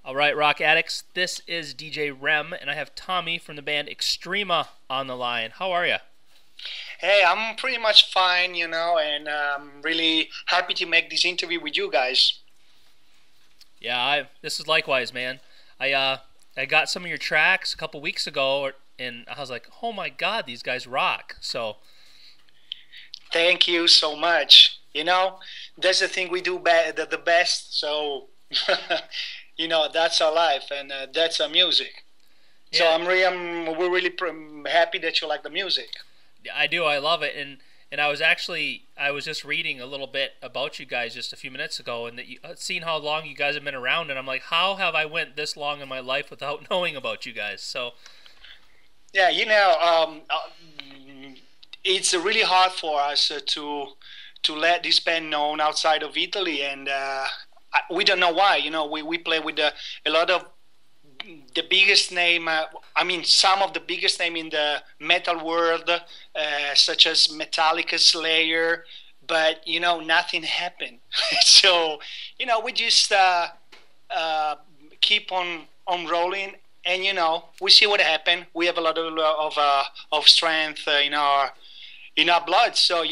All right, Rock Addicts, this is DJ REM, and I have Tommy from the band Extrema on the line. How are you? Hey, I'm pretty much fine, and I'm really happy to make this interview with you guys. Yeah, this is likewise, man. I got some of your tracks a couple weeks ago, and I was like, oh my God, these guys rock. So, Thank you so much. That's the thing we do the best. So, that's our life and that's our music. So yeah, we're really happy that you like the music. I do. I love it. And I was just reading a little bit about you guys just a few minutes ago, and that seen how long you guys have been around, and I'm like, how have I went this long in my life without knowing about you guys? So, Yeah, it's really hard for us to let this band known outside of Italy, and we don't know why. We play with a lot of the biggest name. Some of the biggest name in the metal world, such as Metallica, Slayer, but nothing happened. So we just keep on rolling, and we see what happened. We have a lot of strength in our blood, so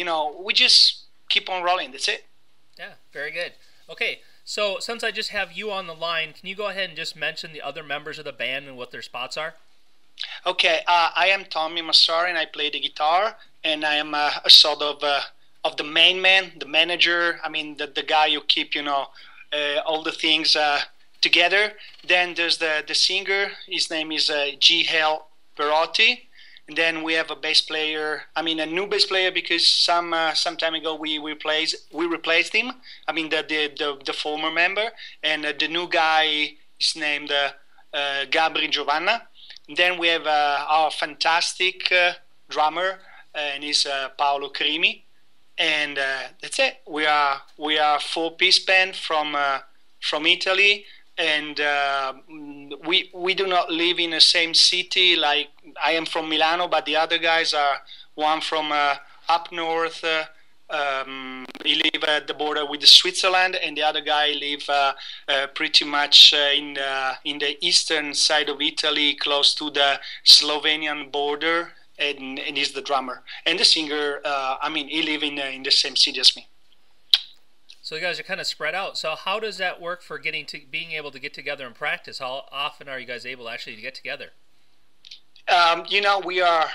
we just keep on rolling. That's it. yeah, very good. Okay, so since I just have you on the line, can you go ahead and just mention the other members of the band and what their spots are? Okay, I am Tommy Massari, and I play the guitar, and I am a sort of the main man, the manager. I mean, the guy who keep all the things together. Then there's the singer. His name is G.L. Perotti. And then we have a bass player. A new bass player, because some time ago we replaced him. The former member, and the new guy is named Gabri Giovanna. And then we have our fantastic drummer, and he's Paolo Crimi. And that's it. We are four-piece band from Italy, and we do not live in the same city. Like, I am from Milano, but the other guys are one from up north. He live at the border with Switzerland, and the other guy live pretty much in the eastern side of Italy, close to the Slovenian border, and he's the drummer. And the singer, he live in the same city as me. So you guys are kind of spread out. So how does that work for being able to get together and practice? How often are you guys able actually to get together? We are,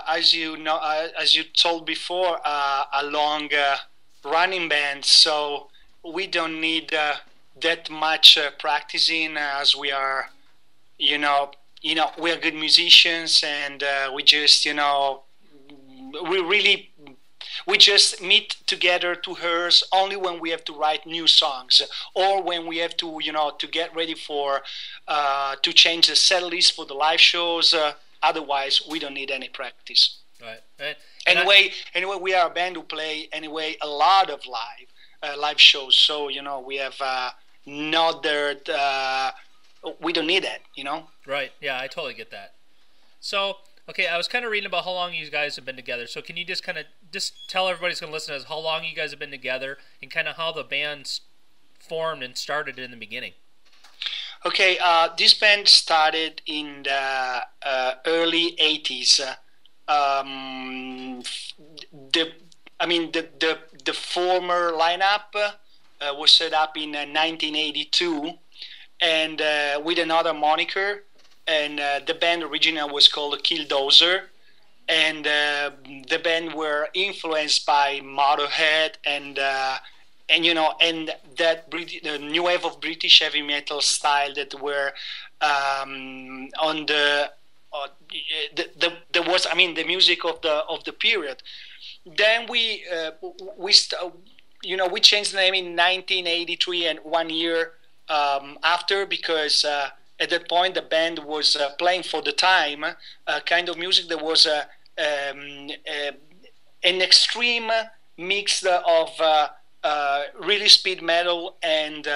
as you told before, a long running band, so we don't need that much practicing, as we are, we are good musicians, and we just, we really we just meet together to rehearse only when we have to write new songs, or when we have to get ready for to change the set list for the live shows. Otherwise, we don't need any practice. Right. Right. Anyway, we are a band who play a lot of live shows. So we have not that we don't need that. Right. Yeah, I totally get that. So, okay, I was kind of reading about how long you guys have been together. So, can you just kind of tell everybody who's going to listen to how long you guys have been together, and kind of how the band formed and started in the beginning? Okay, this band started in the early '80s. The former lineup was set up in 1982, and with another moniker. And the band originally was called Killdozer, and the band were influenced by Motorhead and the new wave of British heavy metal style that were on the music of the period. Then we changed the name in 1983, and 1 year after, because at that point the band was playing for the time kind of music that was an extreme mix of really speed metal and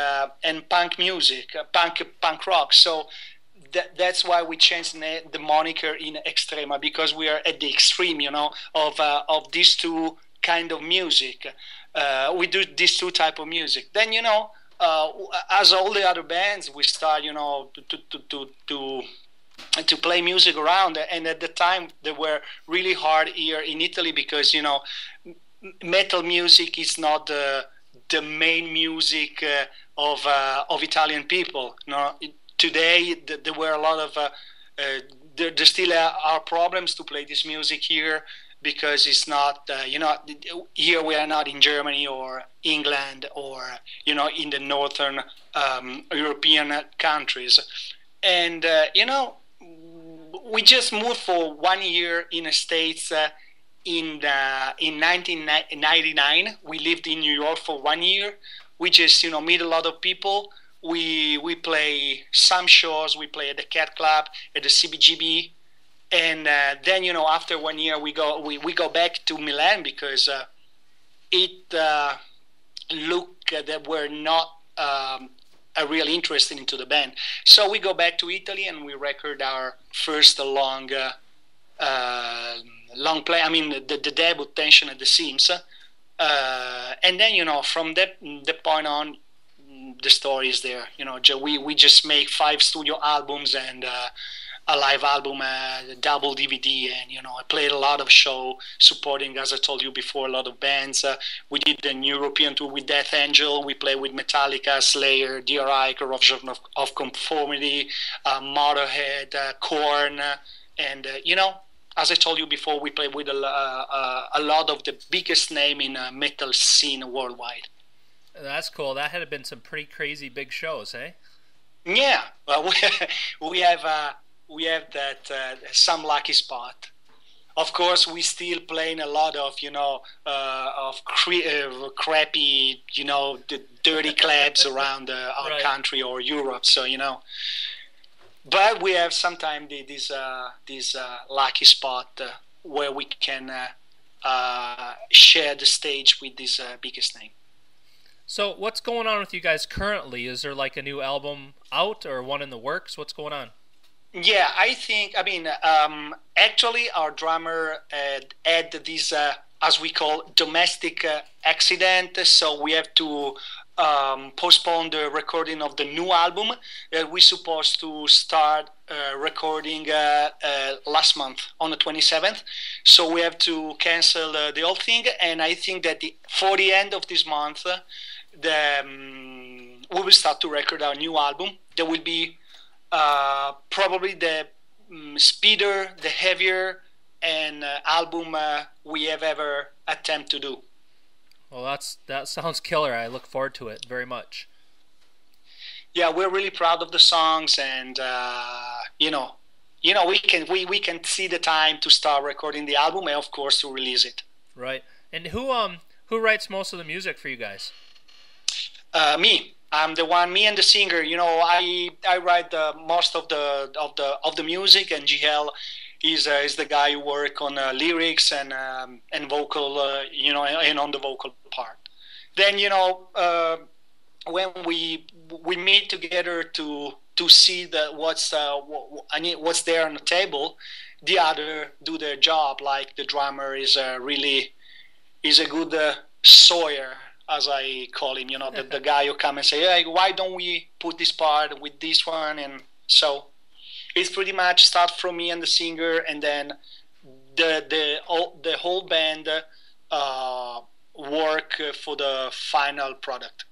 punk music, punk rock. So that's why we changed the moniker in Extrema, because we are at the extreme, of these two kind of music. We do these two type of music. Then as all the other bands, we start, to play music around. And at the time, they were really hard here in Italy because metal music is not the main music of Italian people. Today there were a lot of there still are problems to play this music here because it's not here we are not in Germany or England or in the northern European countries, and we just moved for 1 year in the States. In 1999, we lived in New York for 1 year. We just meet a lot of people. We play some shows. We play at the Cat Club, at the CBGB, and then after 1 year we go back to Milan because it looked that we're not really interested into the band. So we go back to Italy and we record our first long play. I mean the debut, Tension at the Seams, and then from that point on, the story is there. We just make 5 studio albums and a live album, a double DVD, and I played a lot of show supporting, as I told you before, a lot of bands. We did an European tour with Death Angel. We played with Metallica, Slayer, DRI, Corruption of Conformity, Motorhead, Korn, and as I told you before, we played with a lot of the biggest name in metal scene worldwide. That's cool. That had been some pretty crazy big shows, eh? Yeah, well, we have that some lucky spot. Of course, we still playing a lot of crappy the dirty clubs around our Right. country or Europe. So but we have sometimes this lucky spot where we can share the stage with this biggest name. So what's going on with you guys currently? Is there like a new album out or one in the works? What's going on? Yeah, actually our drummer had this, as we call, domestic accident, so we have to postpone the recording of the new album. We're supposed to start recording last month on the 27th, so we have to cancel the whole thing, and I think that for the end of this month, we will start to record our new album. There will be probably the speeder, the heavier and album we have ever attempt to do. Well, that sounds killer. I look forward to it very much. Yeah, we're really proud of the songs, and we can see the time to start recording the album and of course to release it. Right. And who writes most of the music for you guys? Me. I'm the one. Me and the singer. I write most of the music, and GL is the guy who work on lyrics and vocal. And on the vocal part. Then when we meet together to see what's there on the table, the other do their job. Like the drummer is a good sawyer, as I call him, the guy who come and say, hey, why don't we put this part with this one? And so it's pretty much start from me and the singer, and then the whole band work for the final product.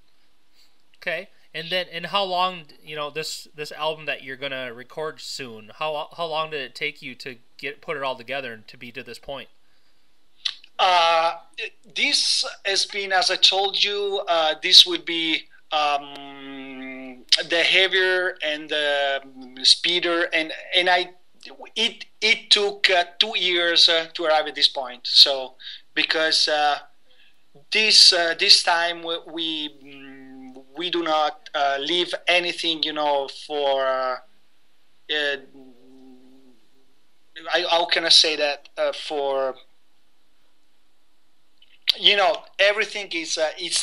Okay. And how long, this album that you're gonna record soon? How long did it take you to put it all together and to be to this point? This has been, as I told you, this would be the heavier and the speeder, and it took 2 years to arrive at this point. So because this time we do not leave anything, for how can I say that, for everything is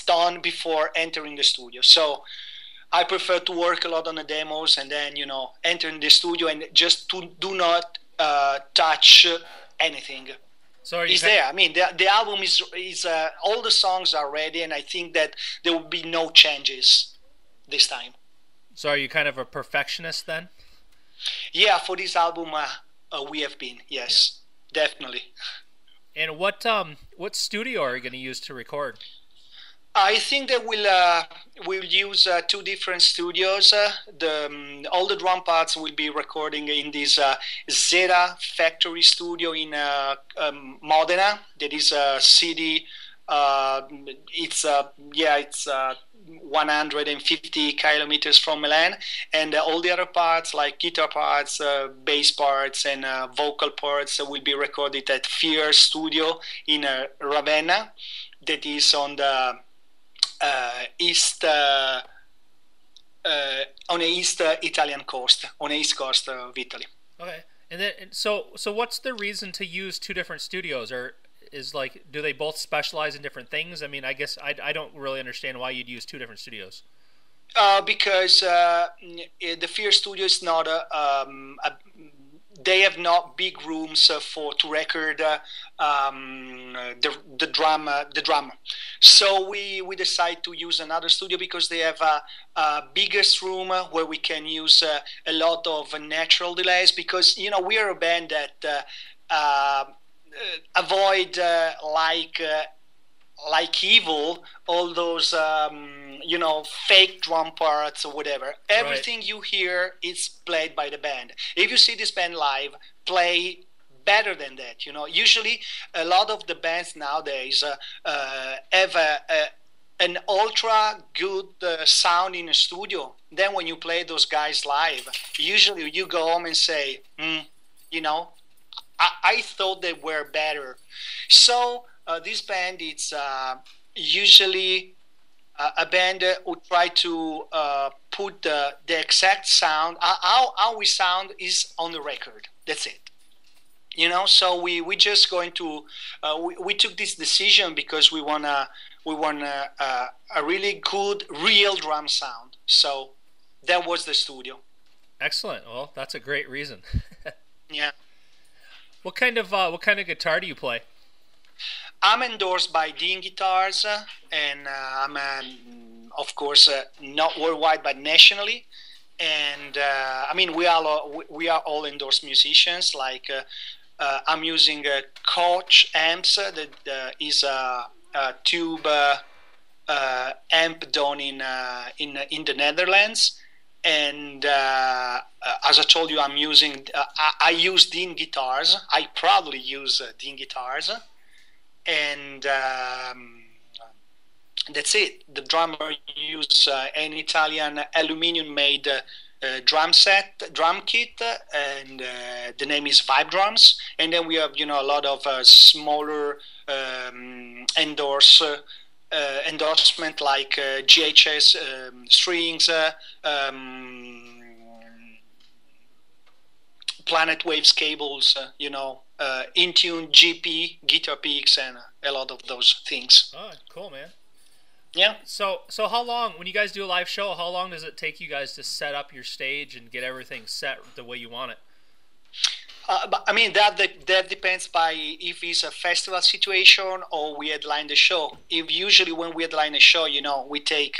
done before entering the studio. So I prefer to work a lot on the demos and then enter in the studio and just do not touch anything. So it's there. I mean, the album is all the songs are ready, and I think that there will be no changes. this time. So are you kind of a perfectionist then? Yeah, for this album, we have been, yes, definitely. And what studio are you going to use to record? I think that we'll use two different studios. All the drum parts will be recording in this Zeta Factory studio in Modena. That is a city. It's 150 kilometers from Milan, and all the other parts like guitar parts, bass parts, and vocal parts will be recorded at Fear Studio in Ravenna. That is on the east on the east Italian coast, on the east coast of Italy. Okay, and then so what's the reason to use two different studios, or is like do they both specialize in different things? I mean, I guess I don't really understand why you'd use two different studios. Because the Fear Studio is not they have not big rooms to record the drum. So we decide to use another studio because they have a biggest room where we can use a lot of natural delays, because we are a band that avoid like evil all those fake drum parts or whatever. Everything right. You hear is played by the band. If you see this band live play better than that, usually a lot of the bands nowadays have an ultra good sound in a studio. Then when you play those guys live, usually you go home and say, I thought they were better. So this band, it's usually a band who try to put the exact sound, how we sound is on the record. That's it. So we just going to we took this decision because we want a really good real drum sound. So that was the studio. Excellent. Well, that's a great reason. Yeah. What kind of guitar do you play? I'm endorsed by Dean Guitars, and I'm, of course, not worldwide but nationally. And I mean, we are all endorsed musicians. Like I'm using Koch amps. That is a tube amp done in the Netherlands. And as I told you, I'm using I use Dean Guitars. I proudly use Dean Guitars. And that's it. The drummer used an Italian aluminium-made drum kit, and the name is Vibe Drums. And then we have, a lot of smaller endorsement like GHS strings, Planet Waves cables, Intune GP, guitar picks, and a lot of those things. Oh, cool, man. Yeah. So how long, when you guys do a live show, how long does it take you guys to set up your stage and get everything set the way you want it? But, I mean, that depends by if it's a festival situation or we headline the show. If usually when we headline a show, we take,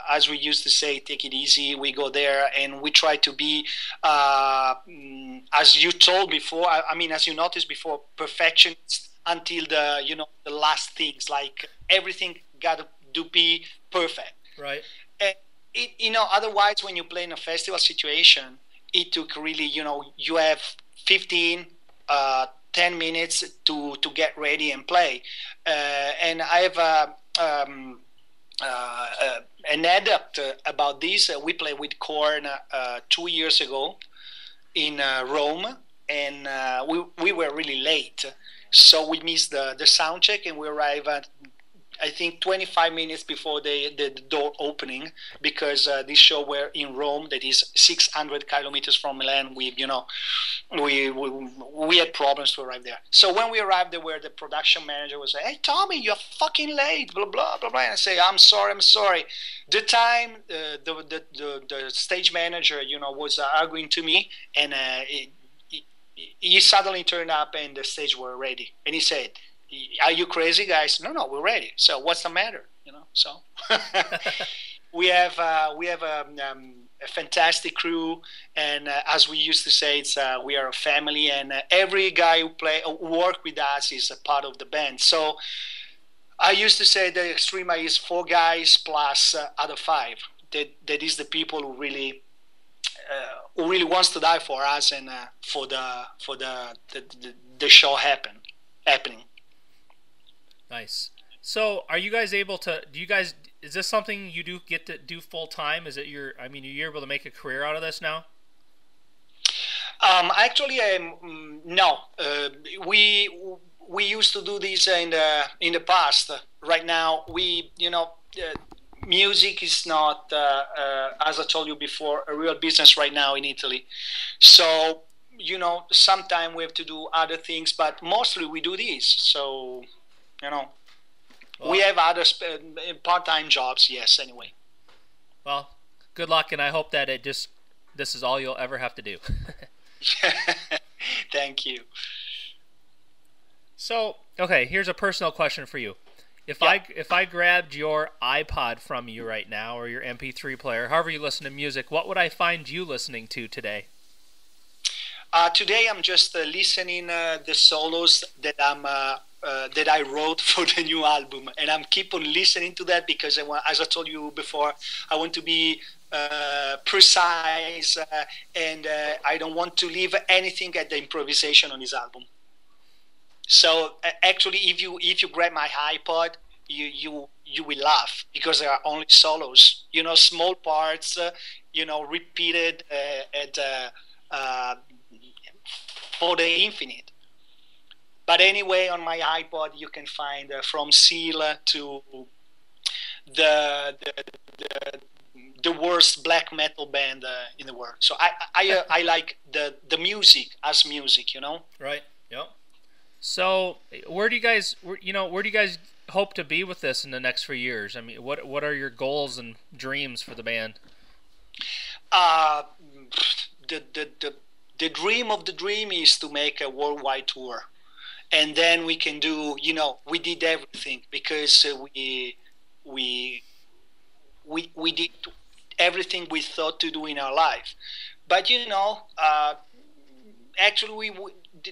as we used to say, take it easy. We go there and we try to be, as you told before, as you noticed before, perfectionist until the last things. Like everything got to be perfect. Right. And otherwise, when you play in a festival situation, it took really, you have 10 minutes to get ready and play. And I have an anecdote about this. We played with Korn 2 years ago in Rome, and we were really late. So we missed the sound check, and we arrived at, I think, 25 minutes before the door opening, because this show were in Rome, that is 600 kilometers from Milan. We had problems to arrive there. So when we arrived, the production manager was like, "Hey, Tommy, you're fucking late, blah, blah, blah, blah." And I say, I'm sorry. The time the stage manager, was arguing to me, and he suddenly turned up and the stage were ready. And he said, "Are you crazy, guys?" No, we're ready. So what's the matter? So we have a fantastic crew, and as we used to say, it's we are a family, and every guy who work with us is a part of the band. So I used to say that Extrema is four guys plus other five. That is the people who really wants to die for us and for the show happening. Nice. So, are you guys able to? Do you guys? Is this something you do get to do full time? Is it your? I mean, you're able to make a career out of this now? Actually, no. We used to do this in the past. Right now, music is not, as I told you before, a real business right now in Italy. So, sometimes we have to do other things, but mostly we do this. So, well, we have other part-time jobs, yes, anyway. Well, good luck, and I hope that this is all you'll ever have to do. Thank you. So, okay, here's a personal question for you. If I grabbed your iPod from you right now, or your MP3 player, however you listen to music, what would I find you listening to today? Today I'm just listening the solos that that I wrote for the new album, and I'm keep on listening to that because as I told you before, I want to be precise, and I don't want to leave anything at the improvisation on this album. So actually, if you grab my iPod, you will laugh because there are only solos, small parts, repeated for the infinite. But anyway, on my iPod, you can find from Seal to the worst black metal band in the world. So I like the music as music, Right. Yep. So where do you guys hope to be with this in the next few years? I mean, what are your goals and dreams for the band? The dream of the dream is to make a worldwide tour. And then we can do, we did everything because we did everything we thought to do in our life. But actually,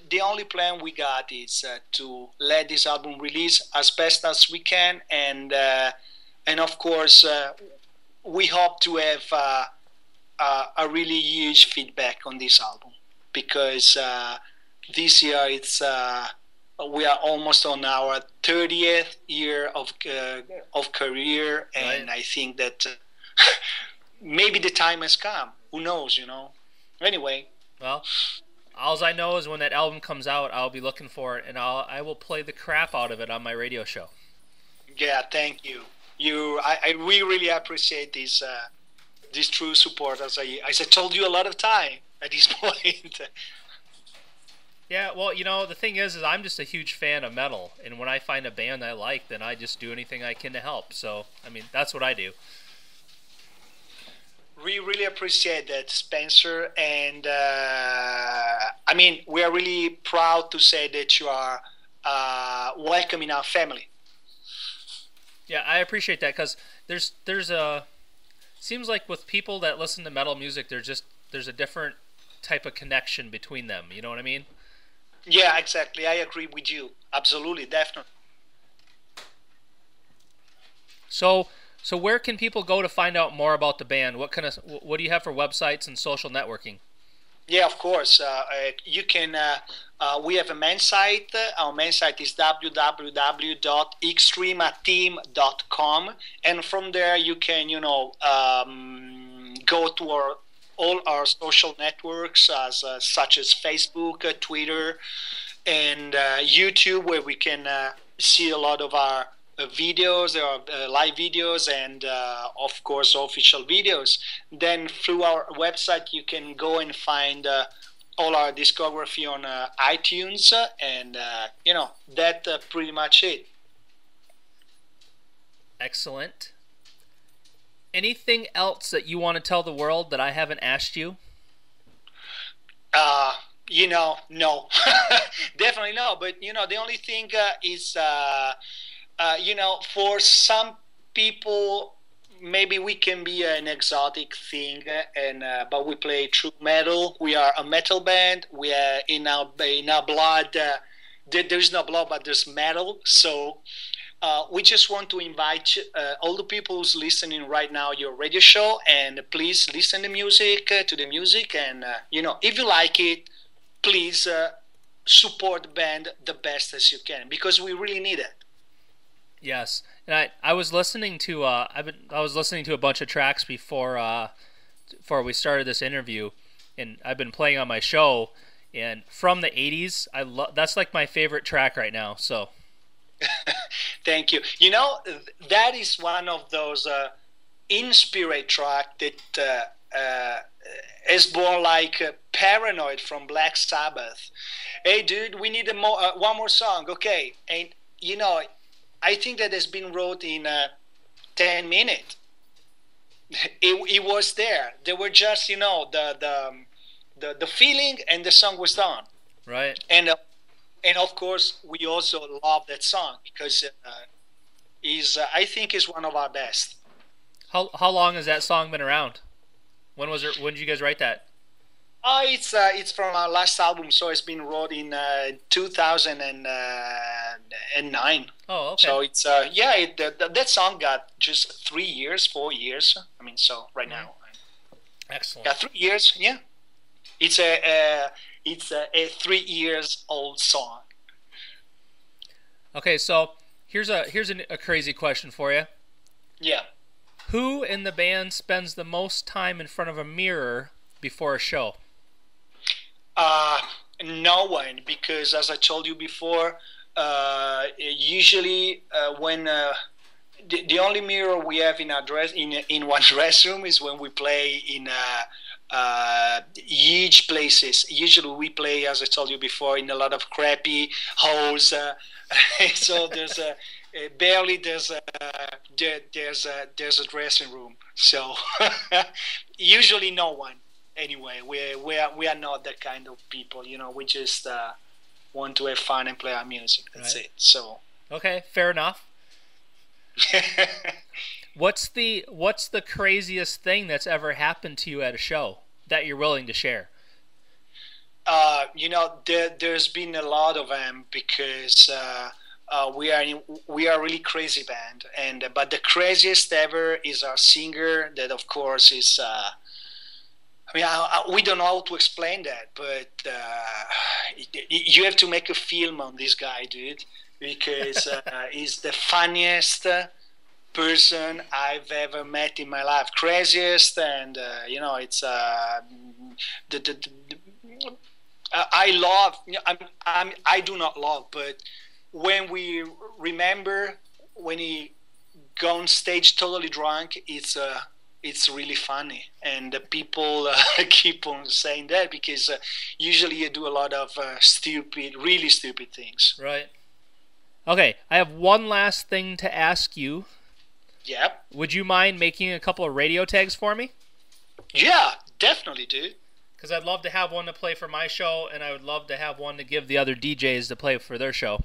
the only plan we got is to let this album release as best as we can, and of course, we hope to have a really huge feedback on this album because this year we are almost on our 30th year of career, and right. I think that maybe the time has come. Who knows, Anyway. Well, all I know is when that album comes out, I'll be looking for it, and I will play the crap out of it on my radio show. Yeah, thank you. I really appreciate this true support, as I told you a lot of time at this point. Yeah, well, the thing is I'm just a huge fan of metal, and when I find a band I like, then I just do anything I can to help. So, I mean, that's what I do. We really appreciate that, Spencer, and I mean, we are really proud to say that you are welcome in our family. Yeah, I appreciate that because there's a seems like with people that listen to metal music, there's a different type of connection between them. You know what I mean? Yeah, exactly. I agree with you. Absolutely, definitely. So where can people go to find out more about the band? What do you have for websites and social networking? Yeah, of course. You can. We have a main site. Our main site is www.extremateam.com, and from there you can, go to all our social networks, such as Facebook, Twitter, and YouTube, where we can see a lot of our videos. There are live videos and of course official videos. Then through our website you can go and find all our discography on iTunes, and that pretty much it. Excellent. Anything else that you want to tell the world that I haven't asked you? No. Definitely no. But the only thing is for some people, maybe we can be an exotic thing, and but we play true metal. We are a metal band. We are in our blood. There's no blood, but there's metal. So we just want to invite all the people who's listening right now your radio show, and please listen to the music, and if you like it, please support the band the best as you can, because we really need it. Yes, and I was listening to I was listening to a bunch of tracks before we started this interview, and I've been playing on my show, and from the '80s, that's like my favorite track right now. So, thank you. That is one of those inspired track that is born like Paranoid from Black Sabbath. Hey, dude, we need one more song, okay? And I think that has been wrote in 10 minutes. It was there. They were just, the feeling, and the song was done. Right. And of course, we also love that song because I think is one of our best. How long has that song been around? When did you guys write that? Oh, it's from our last album, so it's been wrote in 2009. Oh, okay. So it's that song got just 3 years, 4 years. I mean, so right now. Excellent. Got 3 years. Yeah, it's a 3 years old song. Okay, so here's a crazy question for you. Yeah. Who in the band spends the most time in front of a mirror before a show? No one, because as I told you before, usually when the only mirror we have in in one dress room is when we play in huge places. Usually we play, as I told you before, in a lot of crappy halls. So there's barely there's a dressing room. So usually no one. Anyway, we are not that kind of people. We just want to have fun and play our music. That's right. It. So okay, fair enough. What's the craziest thing that's ever happened to you at a show that you're willing to share? There's been a lot of them because we are a really crazy band, but the craziest ever is our singer. That of course is. We don't know how to explain that, but you have to make a film on this guy, dude, because he's the funniest person I've ever met in my life. Craziest, and it's I love. I do not love, but when we remember when he go on stage totally drunk, it's really funny, and the people keep on saying that because usually you do a lot of really stupid things. Right. Okay, I have one last thing to ask you. Yep. Would you mind making a couple of radio tags for me? Yeah, definitely, dude. Because I'd love to have one to play for my show, and I would love to have one to give the other DJs to play for their show.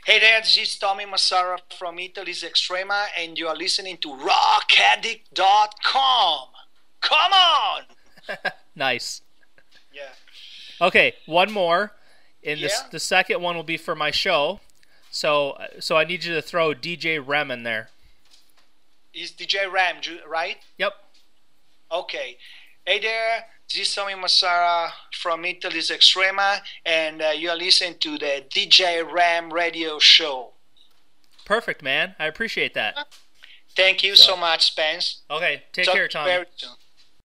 Hey there, this is Tommy Massara from Italy's Extrema, and you are listening to rockaddict.com. Come on! Nice. Yeah. Okay, one more. The second one will be for my show. So I need you to throw DJ REM in there. Is DJ REM, right? Yep. Okay. Hey there, this is Tommy Massara from Italy's Extrema, and you are listening to the DJ REM radio show. Perfect, man. I appreciate that. Thank you so much, Spence. Okay, take care, Tommy. Very soon.